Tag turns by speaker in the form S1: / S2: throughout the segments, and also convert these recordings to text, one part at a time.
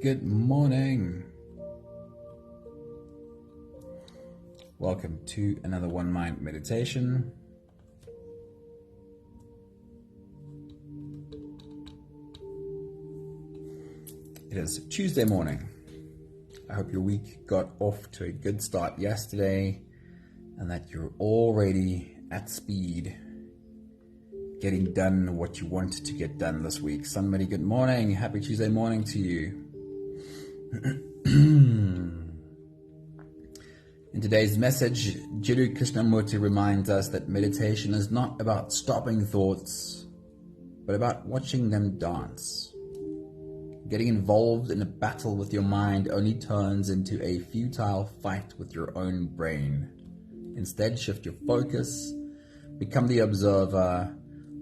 S1: good morning. Welcome to another One Mind meditation. It is Tuesday morning. I hope your week got off to a good start yesterday and that you're already at speed getting done what you wanted to get done this week. Somebody, good morning. Happy Tuesday morning to you. In today's message, Jiddu Krishnamurti reminds us that meditation is not about stopping thoughts, but about watching them dance. Getting involved in a battle with your mind only turns into a futile fight with your own brain. Instead, shift your focus, become the observer,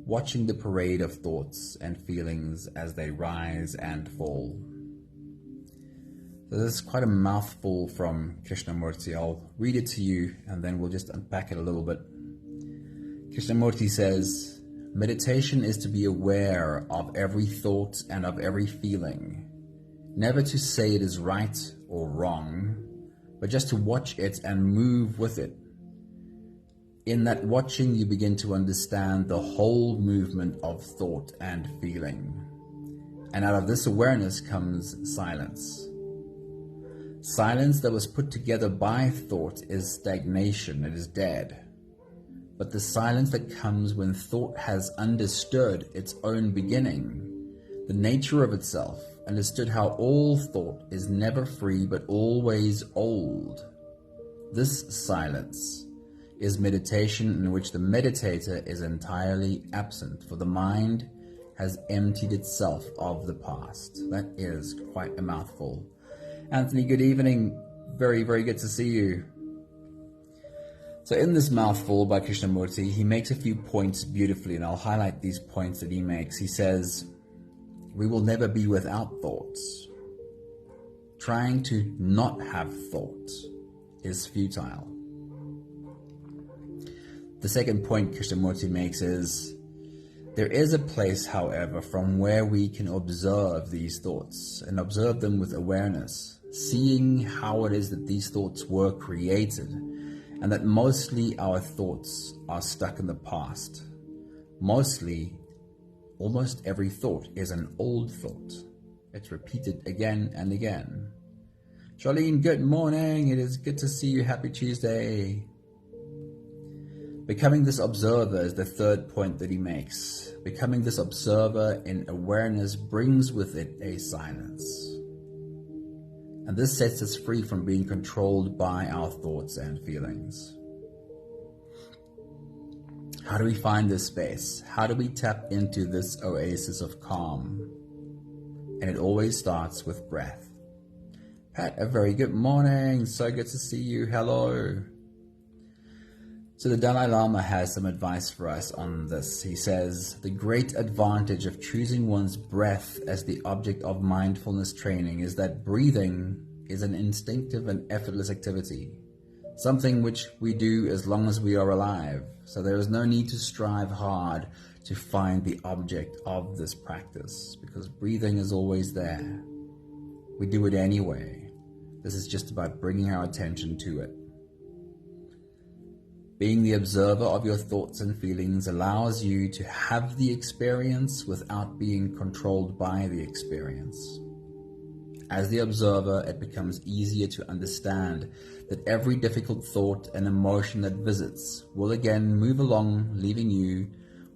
S1: watching the parade of thoughts and feelings as they rise and fall. So this is quite a mouthful from Krishnamurti. I'll read it to you and then we'll just unpack it a little bit. Krishnamurti says, meditation is to be aware of every thought and of every feeling, never to say it is right or wrong, but just to watch it and move with it. In that watching, you begin to understand the whole movement of thought and feeling. And out of this awareness comes silence. Silence that was put together by thought is stagnation, it is dead. But the silence that comes when thought has understood its own beginning, the nature of itself, understood how all thought is never free but always old. This silence is meditation in which the meditator is entirely absent, for the mind has emptied itself of the past. That is quite a mouthful. Anthony, good evening. Very, very good to see you. So in this mouthful by Krishnamurti, he makes a few points beautifully, and I'll highlight these points that he makes. He says, we will never be without thoughts. Trying to not have thoughts is futile. The second point Krishnamurti makes is, there is a place, however, from where we can observe these thoughts and observe them with awareness, seeing how it is that these thoughts were created and that mostly our thoughts are stuck in the past. Mostly, almost every thought is an old thought. It's repeated again and again. Charlene, good morning. It is good to see you. Happy Tuesday. Becoming this observer is the third point that he makes. Becoming this observer in awareness brings with it a silence. And this sets us free from being controlled by our thoughts and feelings. How do we find this space? How do we tap into this oasis of calm? And it always starts with breath. Pat, a very good morning. So good to see you. Hello. So the Dalai Lama has some advice for us on this. He says, the great advantage of choosing one's breath as the object of mindfulness training is that breathing is an instinctive and effortless activity, something which we do as long as we are alive. So there is no need to strive hard to find the object of this practice, because breathing is always there. We do it anyway. This is just about bringing our attention to it. Being the observer of your thoughts and feelings allows you to have the experience without being controlled by the experience. As the observer, it becomes easier to understand that every difficult thought and emotion that visits will again move along, leaving you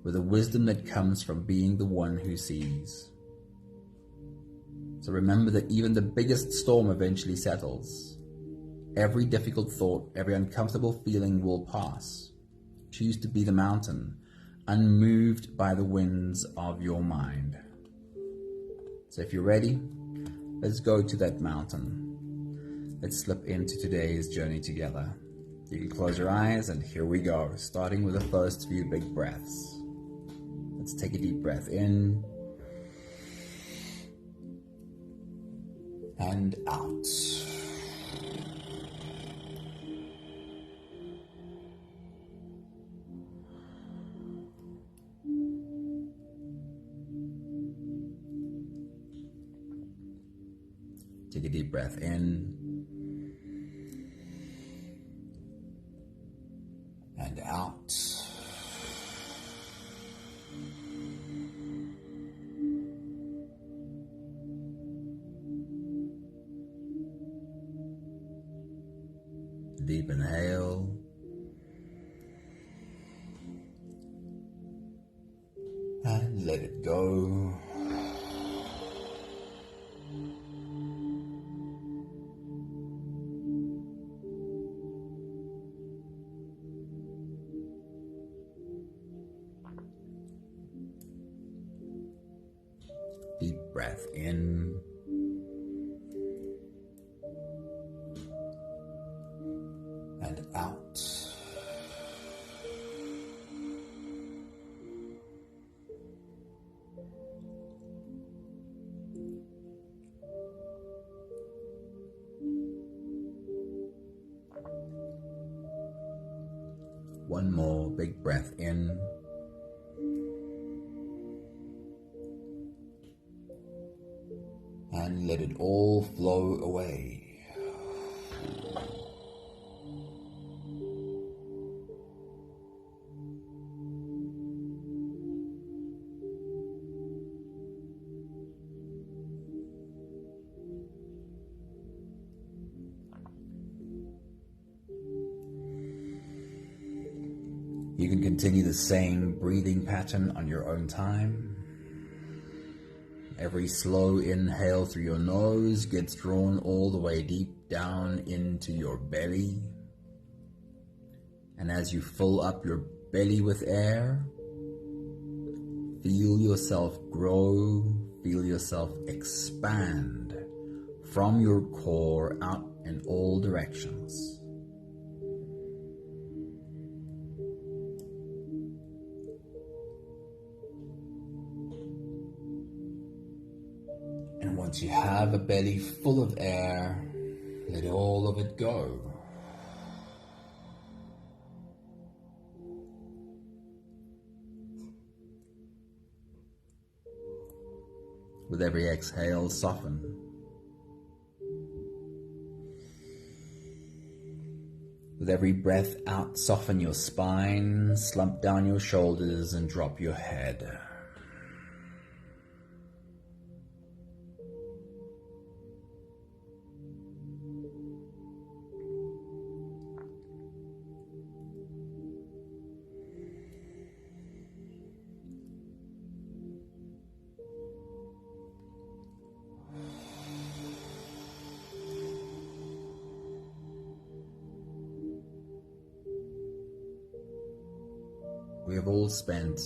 S1: with a wisdom that comes from being the one who sees. So remember that even the biggest storm eventually settles. Every difficult thought, every uncomfortable feeling will pass. Choose to be the mountain, unmoved by the winds of your mind. So if you're ready, let's go to that mountain. Let's slip into today's journey together. You can close your eyes and here we go, starting with the first few big breaths. Let's take a deep breath in and out. Take a deep breath in and out. Deep inhale. And let it go. Deep breath in. And out. One more big breath in. And let it all flow away. You can continue the same breathing pattern on your own time. Every slow inhale through your nose gets drawn all the way deep down into your belly. And as you fill up your belly with air, feel yourself grow, feel yourself expand from your core out in all directions. And once you have a belly full of air, let all of it go. With every exhale, soften. With every breath out, soften your spine, slump down your shoulders, and drop your head. We have all spent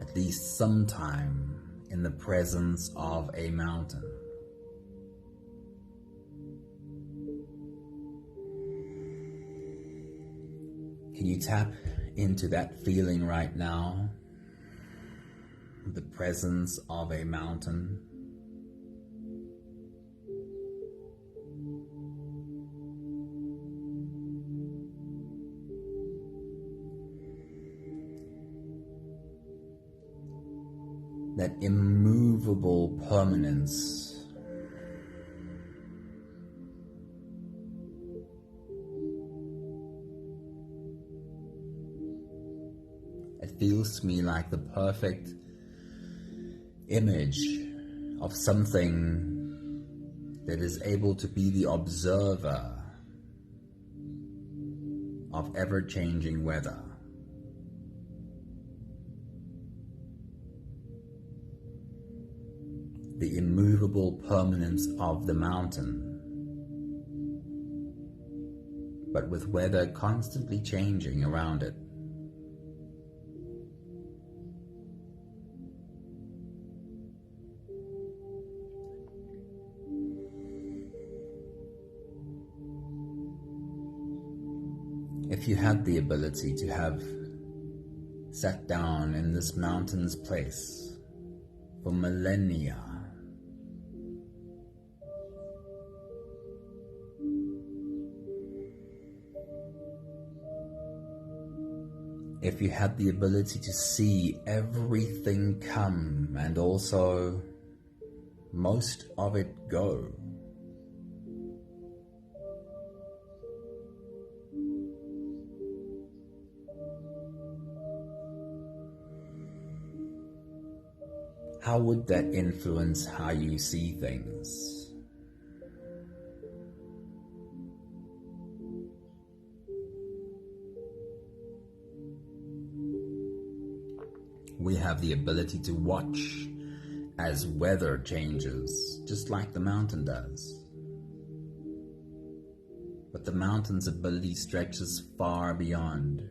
S1: at least some time in the presence of a mountain. Can you tap into that feeling right now? The presence of a mountain. That immovable permanence. It feels to me like the perfect image of something that is able to be the observer of ever-changing weather. The immovable permanence of the mountain, but with weather constantly changing around it. If you had the ability to have sat down in this mountain's place for millennia, if you had the ability to see everything come and also most of it go, how would that influence how you see things? We have the ability to watch as weather changes, just like the mountain does. But the mountain's ability stretches far beyond.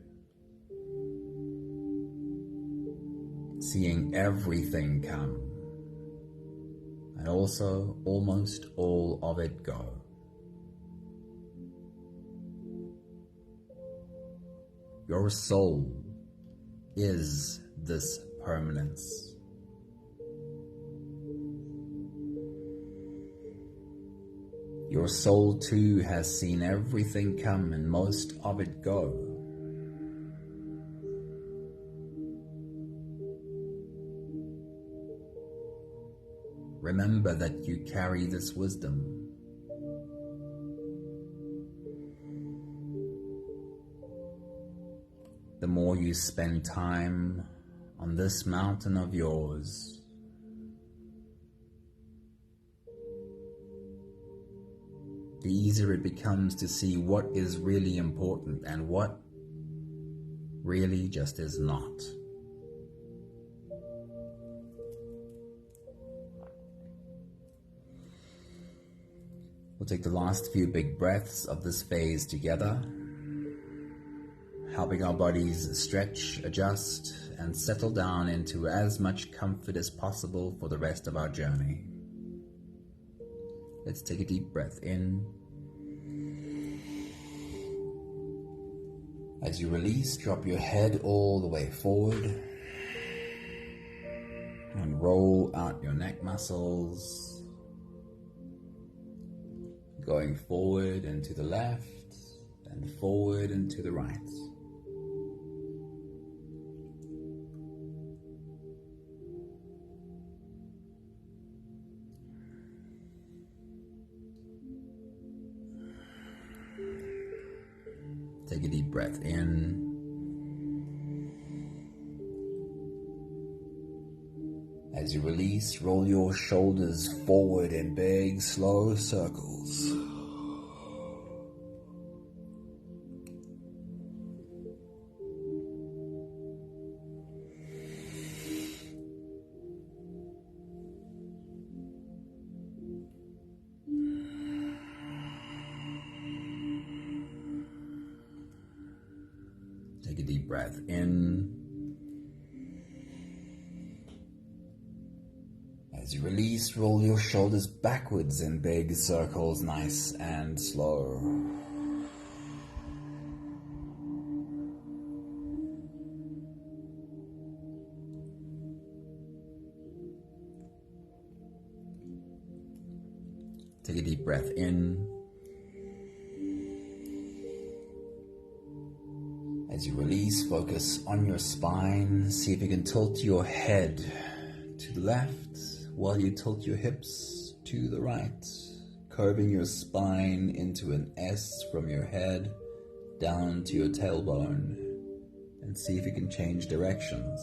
S1: Seeing everything come, and also almost all of it go. Your soul is this permanence. Your soul too has seen everything come and most of it go. Remember that you carry this wisdom. The more you spend time on this mountain of yours, the easier it becomes to see what is really important and what really just is not. We'll take the last few big breaths of this phase together, helping our bodies stretch, adjust, and settle down into as much comfort as possible for the rest of our journey. Let's take a deep breath in. As you release, drop your head all the way forward and roll out your neck muscles, going forward and to the left and forward and to the right. Take a deep breath in. As you release, roll your shoulders forward in big, slow circles. Take a deep breath in. As you release, roll your shoulders backwards in big circles, nice and slow. Take a deep breath in. As you release, focus on your spine. See if you can tilt your head to the left while you tilt your hips to the right, curving your spine into an S from your head down to your tailbone, and see if you can change directions.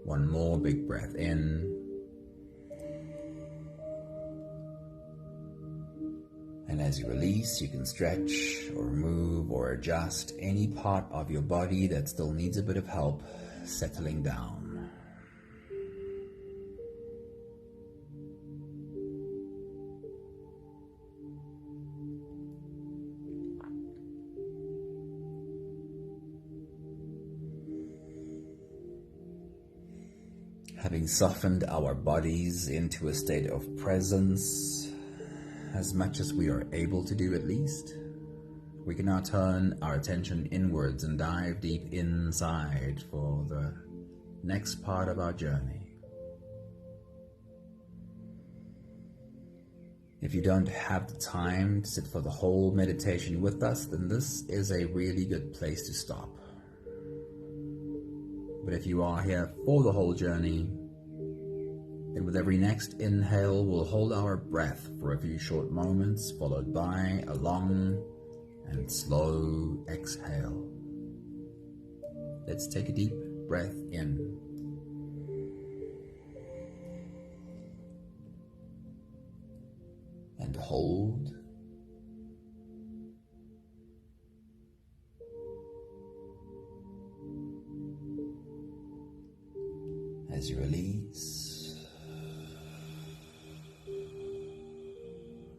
S1: One more big breath in. And as you release, you can stretch or move or adjust any part of your body that still needs a bit of help settling down. Having softened our bodies into a state of presence, as much as we are able to do at least, we can now turn our attention inwards and dive deep inside for the next part of our journey. If you don't have the time to sit for the whole meditation with us, then this is a really good place to stop. But if you are here for the whole journey, Then with every next inhale, we'll hold our breath for a few short moments, followed by a long and slow exhale. Let's take a deep breath in. And hold. As you release,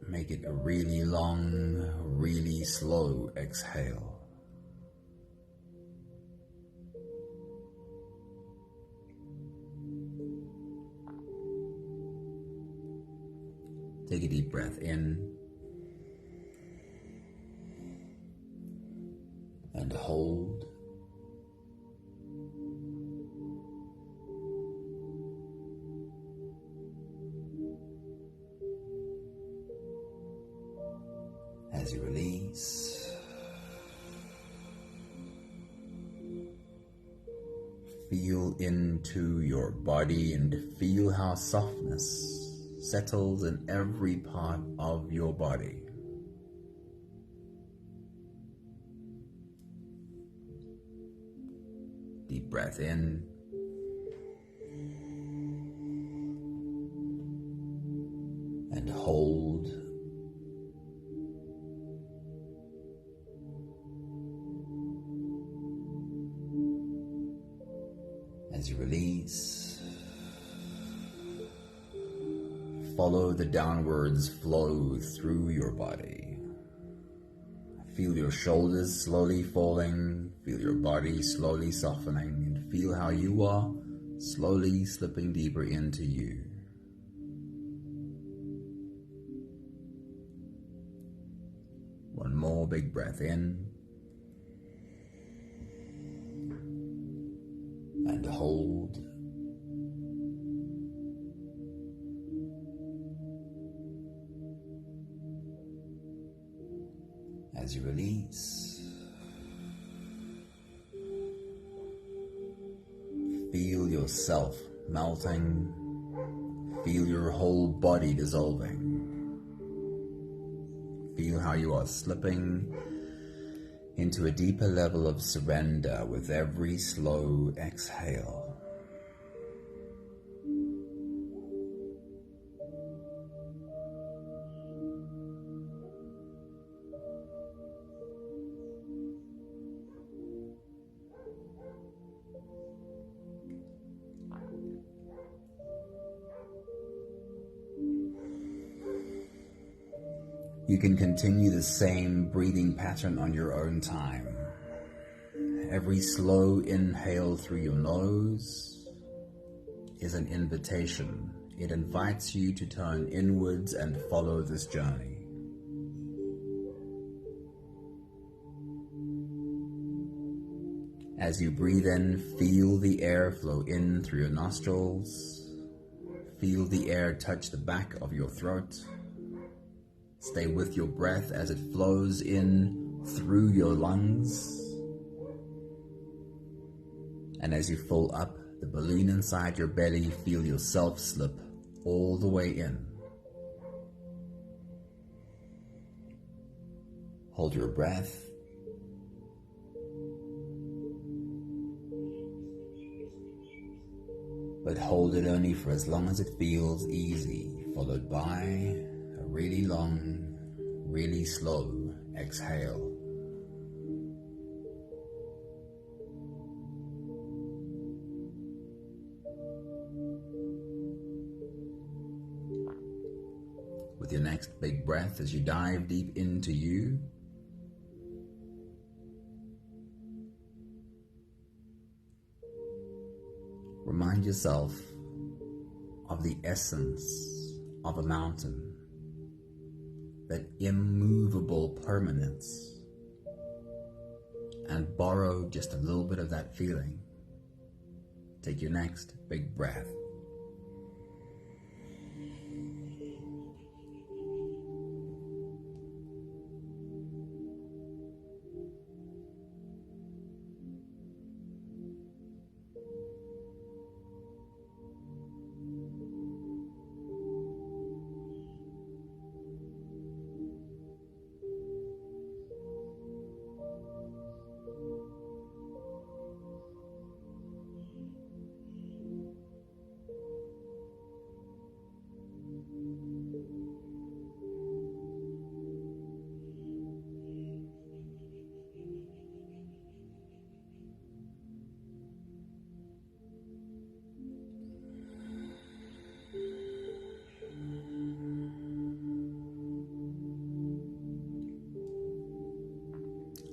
S1: make it a really long, really slow exhale. Take a deep breath in and hold. As you release, feel into your body and feel how softness settles in every part of your body. Deep breath in. And hold. As you release, follow the downwards flow through your body. Feel your shoulders slowly falling, feel your body slowly softening, and feel how you are slowly slipping deeper into you. One more big breath in. And hold. As you release, feel yourself melting, feel your whole body dissolving, feel how you are slipping into a deeper level of surrender with every slow exhale. You can continue the same breathing pattern on your own time. Every slow inhale through your nose is an invitation. It invites you to turn inwards and follow this journey. As you breathe in, feel the air flow in through your nostrils. Feel the air touch the back of your throat. Stay with your breath as it flows in through your lungs. And as you fill up the balloon inside your belly, feel yourself slip all the way in. Hold your breath. But hold it only for as long as it feels easy, followed by a really long, really slow exhale. With your next big breath, as you dive deep into you, remind yourself of the essence of a mountain, that immovable permanence, and borrow just a little bit of that feeling. Take your next big breath.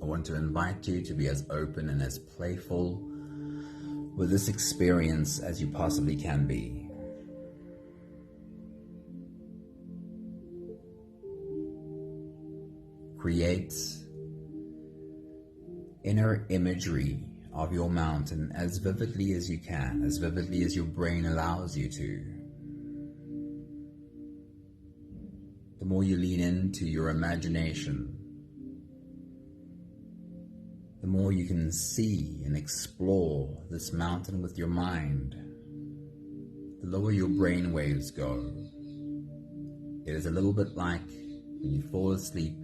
S1: I want to invite you to be as open and as playful with this experience as you possibly can be. Create inner imagery of your mountain as vividly as you can, as vividly as your brain allows you to. The more you lean into your imagination, the more you can see and explore this mountain with your mind, the lower your brain waves go. It is a little bit like when you fall asleep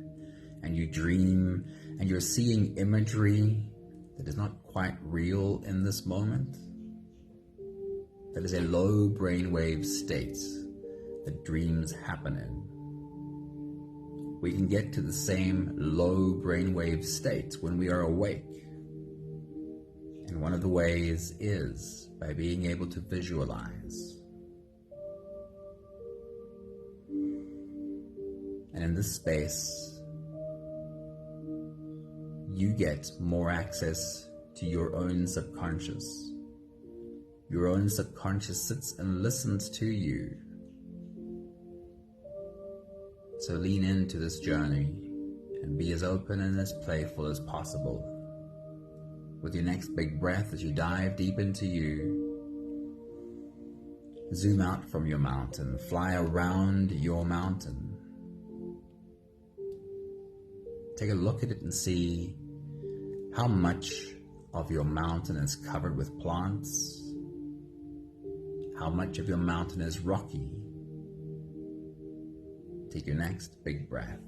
S1: and you dream and you're seeing imagery that is not quite real in this moment. That is a low brainwave state that dreams happen in. We can get to the same low brainwave state when we are awake. And one of the ways is by being able to visualize. And in this space, you get more access to your own subconscious. Your own subconscious sits and listens to you. So lean into this journey and be as open and as playful as possible. With your next big breath, as you dive deep into you, zoom out from your mountain, fly around your mountain. Take a look at it and see how much of your mountain is covered with plants, how much of your mountain is rocky. Take your next big breath.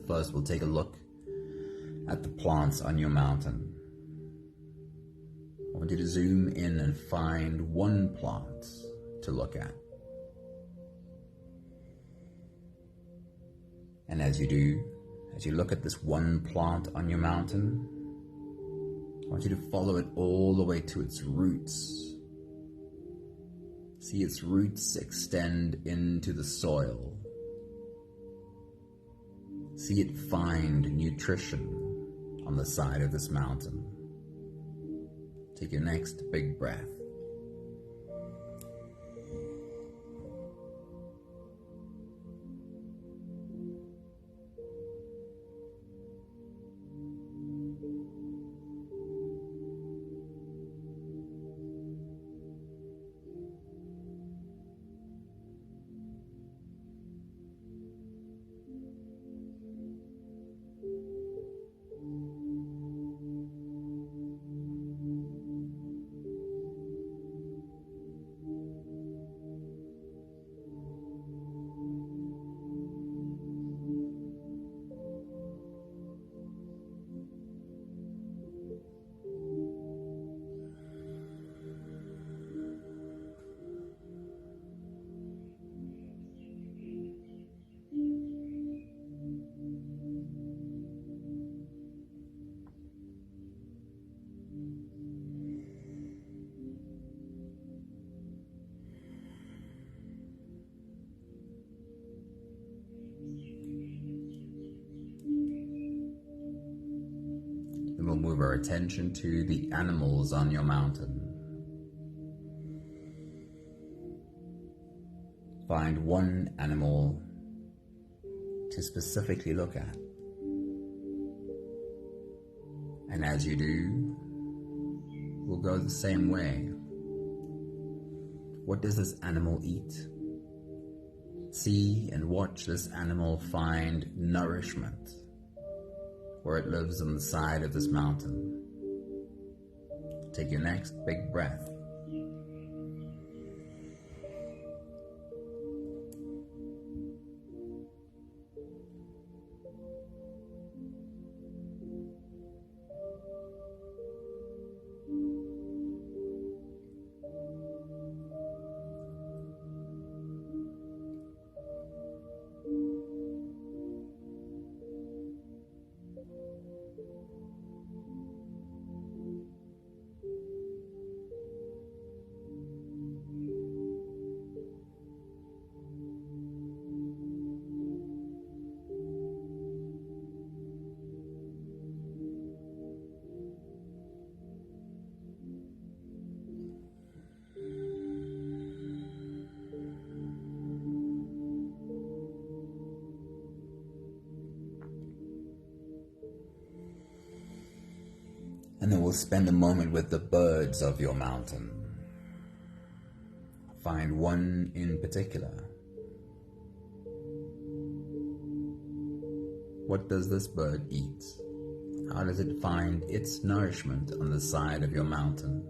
S1: First, we'll take a look at the plants on your mountain. I want you to zoom in and find one plant to look at. And as you do, as you look at this one plant on your mountain, I want you to follow it all the way to its roots. See its roots extend into the soil. See it find nutrition on the side of this mountain. Take your next big breath. We'll move our attention to the animals on your mountain. Find one animal to specifically look at. And as you do, will go the same way. What does this animal eat? See and watch this animal find nourishment where it lives on the side of this mountain. Take your next big breath. And then we'll spend a moment with the birds of your mountain. Find one in particular. What does this bird eat? How does it find its nourishment on the side of your mountain?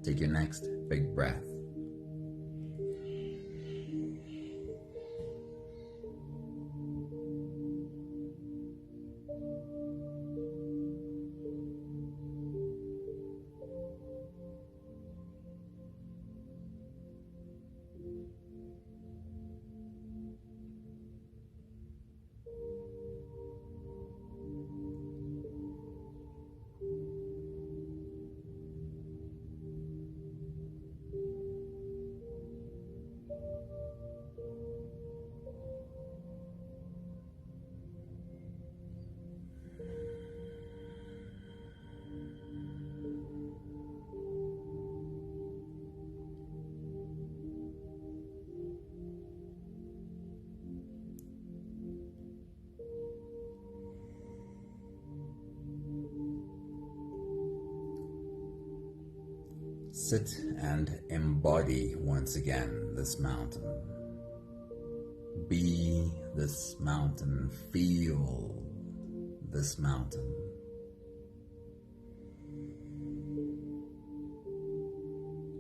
S1: Take your next big breath. Sit and embody once again this mountain. Be this mountain. Feel this mountain.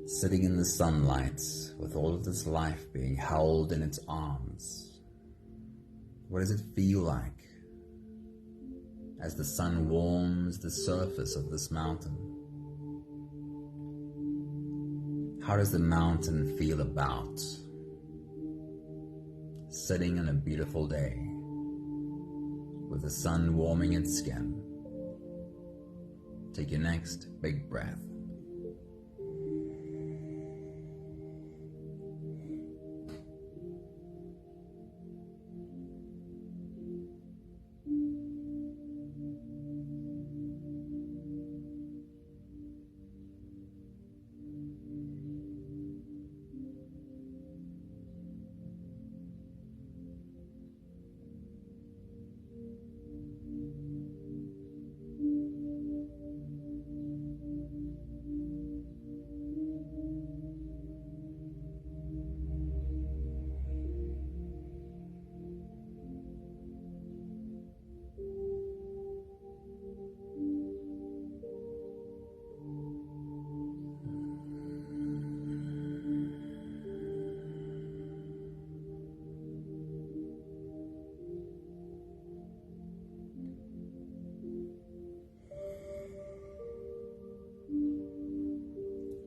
S1: Sitting in the sunlight with all of this life being held in its arms. What does it feel like as the sun warms the surface of this mountain? How does the mountain feel about sitting on a beautiful day with the sun warming its skin? Take your next big breath.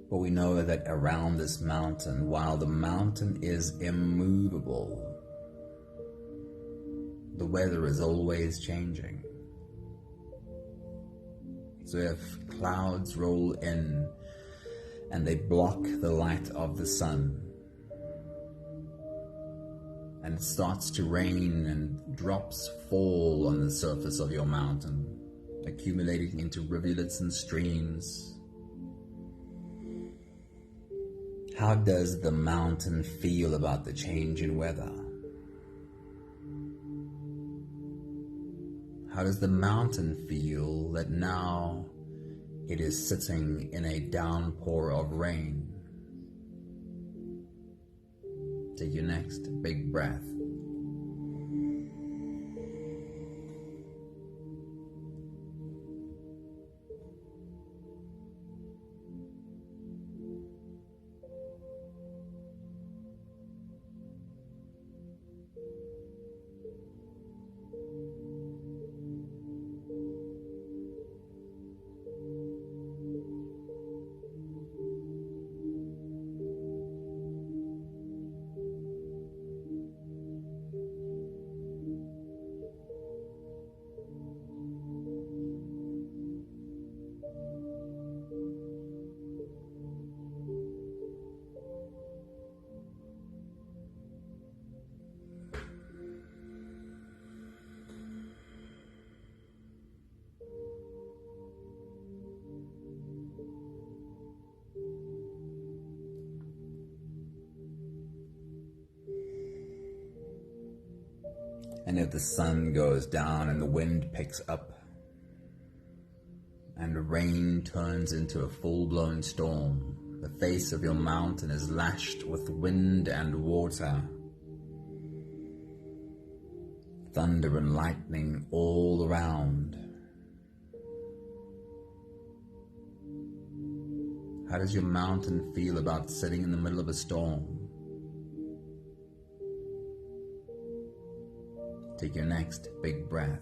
S1: But we know that around this mountain, while the mountain is immovable, the weather is always changing. So if clouds roll in and they block the light of the sun, and it starts to rain and drops fall on the surface of your mountain, accumulating into rivulets and streams, how does the mountain feel about the change in weather? How does the mountain feel that now it is sitting in a downpour of rain. Take your next big breath. And if the sun goes down and the wind picks up and the rain turns into a full-blown storm, the face of your mountain is lashed with wind and water, thunder and lightning all around. How does your mountain feel about sitting in the middle of a storm? Take your next big breath.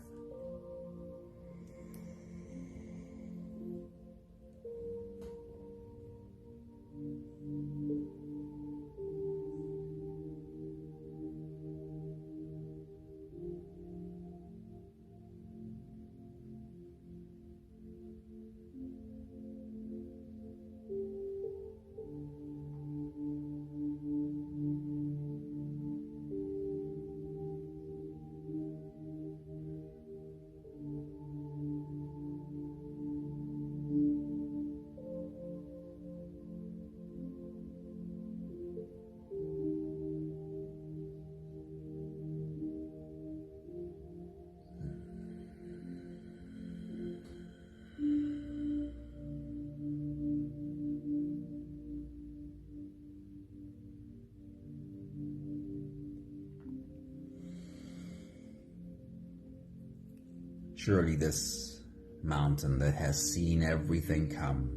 S1: Surely this mountain that has seen everything come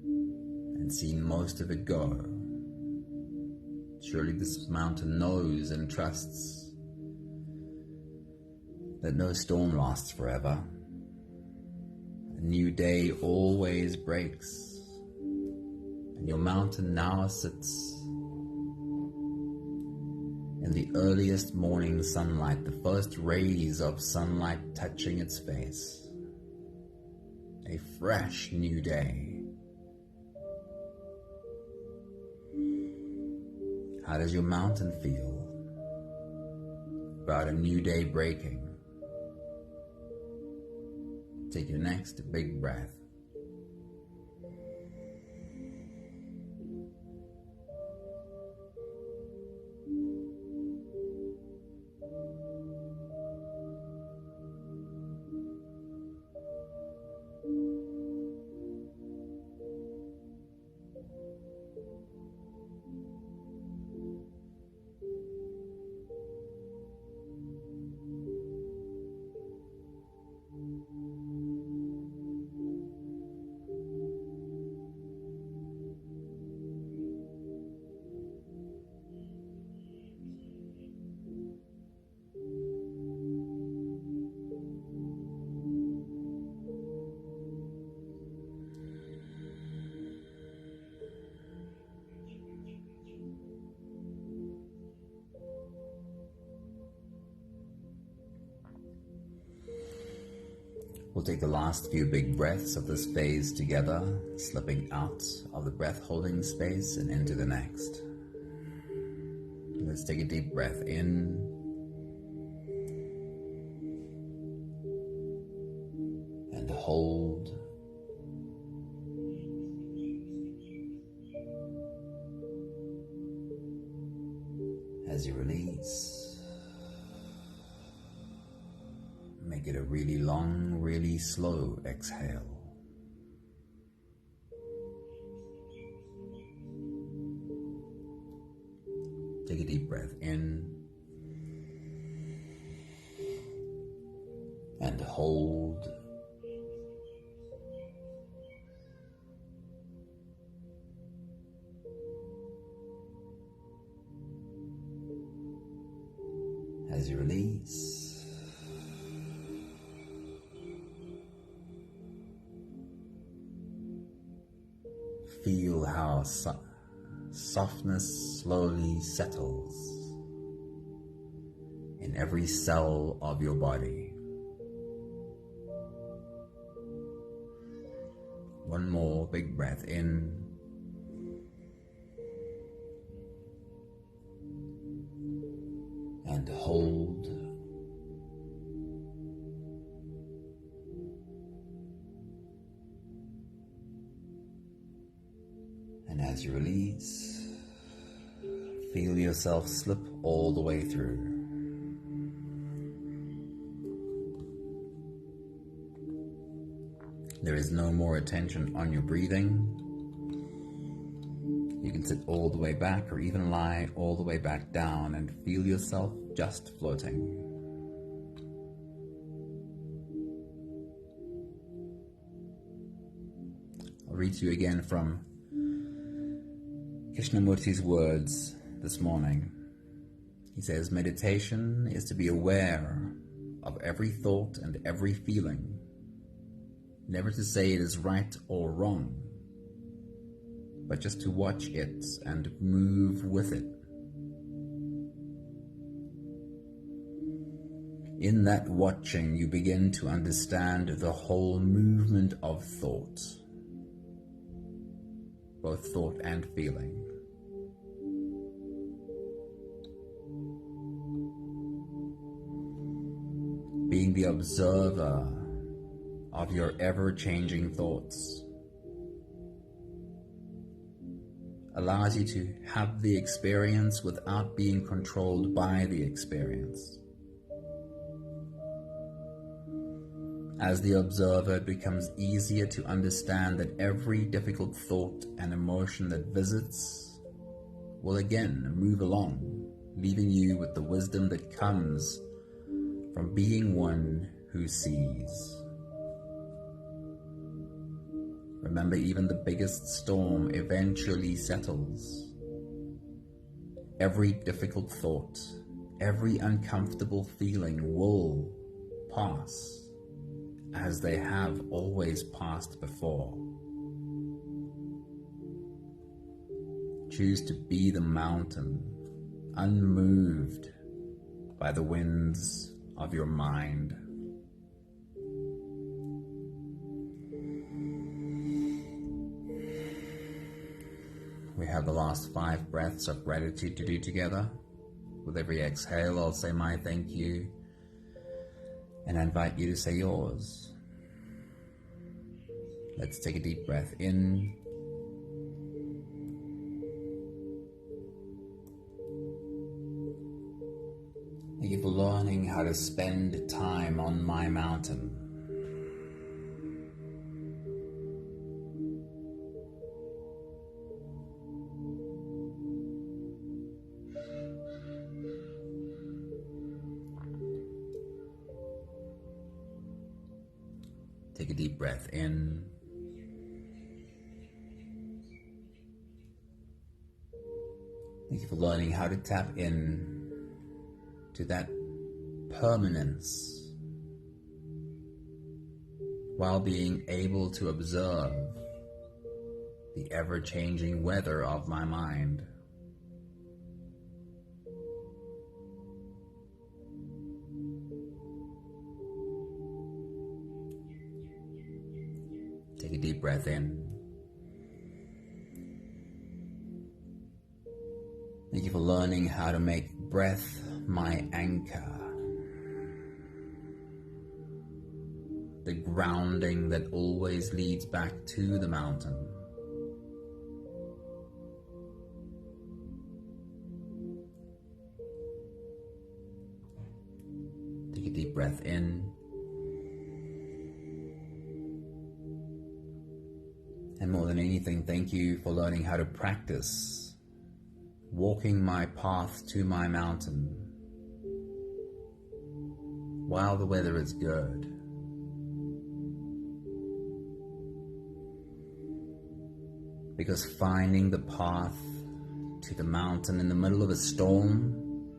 S1: and seen most of it go, surely this mountain knows and trusts that no storm lasts forever. A new day always breaks, and your mountain now sits in the earliest morning sunlight, the first rays of sunlight touching its face. A fresh new day. How does your mountain feel about a new day breaking? Take your next big breath. We'll take the last few big breaths of this phase together, slipping out of the breath-holding space and into the next. Let's take a deep breath in and hold. As you release, make it a really long, really slow exhale. Take a deep breath in and hold. As you release, feel how softness slowly settles in every cell of your body. One more big breath in and hold. And as you release, feel yourself slip all the way through. There is no more attention on your breathing. You can sit all the way back or even lie all the way back down and feel yourself just floating. I'll read to you again from Krishnamurti's words this morning. He says, meditation is to be aware of every thought and every feeling, never to say it is right or wrong, but just to watch it and move with it. In that watching, you begin to understand the whole movement of thought, both thought and feeling. Being the observer of your ever-changing thoughts allows you to have the experience without being controlled by the experience. As the observer, it becomes easier to understand that every difficult thought and emotion that visits will again move along, leaving you with the wisdom that comes from being one who sees. Remember, even the biggest storm eventually settles. Every difficult thought, every uncomfortable feeling will pass, as they have always passed before. Choose to be the mountain, unmoved by the winds of your mind. We have the last 5 breaths of gratitude to do together. With every exhale, I'll say my thank you, and I invite you to say yours. Let's take a deep breath in. Thank you for learning how to spend time on my mountain. Take a deep breath in. Thank you for learning how to tap in to that permanence while being able to observe the ever-changing weather of my mind. Take a deep breath in. Thank you for learning how to make breath my anchor, the grounding that always leads back to the mountain. Take a deep breath in. And more than anything, thank you for learning how to practice walking my path to my mountain while the weather is good. Because finding the path to the mountain in the middle of a storm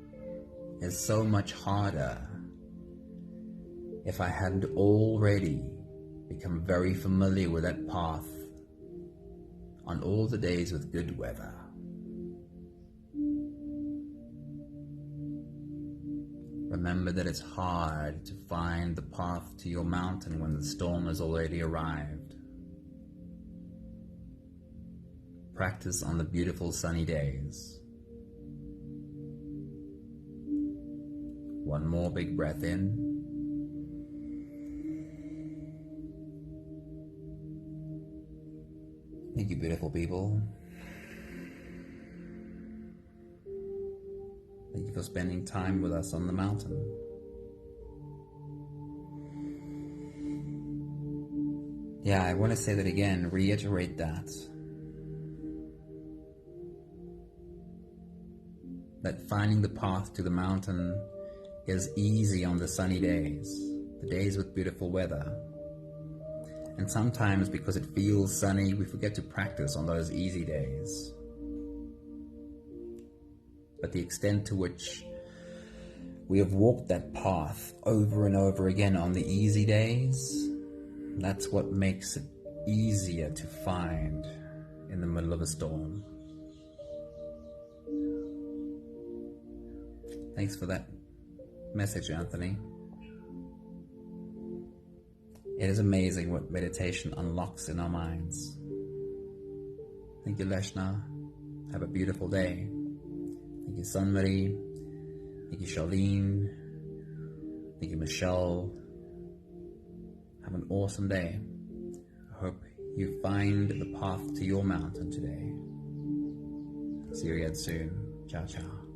S1: is so much harder if I hadn't already become very familiar with that path on all the days with good weather. Remember that it's hard to find the path to your mountain when the storm has already arrived. Practice on the beautiful sunny days. One more big breath in. Thank you, beautiful people. Thank you for spending time with us on the mountain. Yeah, I want to say that again, reiterate that. That finding the path to the mountain is easy on the sunny days, the days with beautiful weather. And sometimes because it feels sunny, we forget to practice on those easy days. But the extent to which we have walked that path over and over again on the easy days, that's what makes it easier to find in the middle of a storm. Thanks for that message, Anthony. It is amazing what meditation unlocks in our minds. Thank you, Leshna. Have a beautiful day. Thank you, Sunmari. Thank you, Charlene. Thank you, Michelle. Have an awesome day. I hope you find the path to your mountain today. See you again soon. Ciao, ciao.